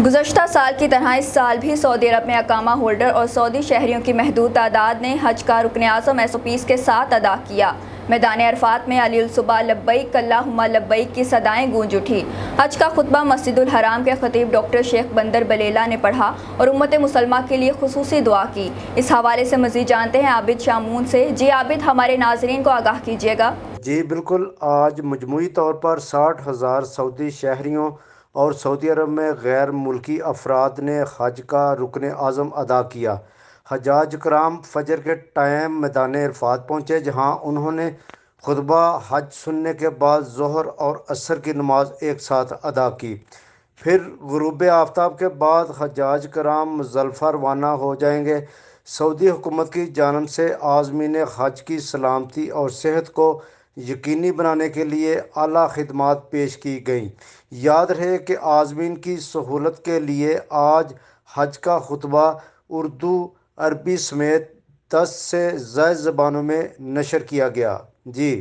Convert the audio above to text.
گزشتہ سال کی طرح اس سال بھی سعودی عرب میں اقامہ ہولڈر اور سعودی شہریوں کی محدود تعداد نے حج کا رکن اعظم SOPs کے ساتھ ادا کیا۔ میدان عرفات میں علی الصبح لبیک اللہم لبیک کی صدائیں گونج اٹھی۔ حج کا خطبہ مسجد الحرام کے خطیب ڈاکٹر شیخ بندر بلیلہ نے پڑھا اور امت مسلمہ کے لیے خصوصی دعا کی۔ اس حوالے سے مزید جانتے ہیں عابد شامون سے۔ جی عابد، ہمارے ناظرین کو آگاہ کیجیے گا۔ جی بالکل، آج مجموعی طور پر 60,000 سعودی شہریوں اور سعودی عرب میں غیر ملکی افراد نے حج کا رکن اعظم ادا کیا۔ حجاج کرام فجر کے ٹائم میدان عرفات پہنچے، جہاں انہوں نے خطبہ حج سننے کے بعد ظہر اور عصر کی نماز ایک ساتھ ادا کی۔ پھر غروب آفتاب کے بعد حجاج کرام مزدلفہ روانہ ہو جائیں گے۔ سعودی حکومت کی جانب سے عازمین حج کی سلامتی اور صحت کو یقینی بنانے کے لیے اعلیٰ خدمات پیش کی گئیں۔ یاد رہے کہ عازمین کی سہولت کے لیے آج حج کا خطبہ اردو، عربی سمیت 10 سے زائد زبانوں میں نشر کیا گیا۔ جی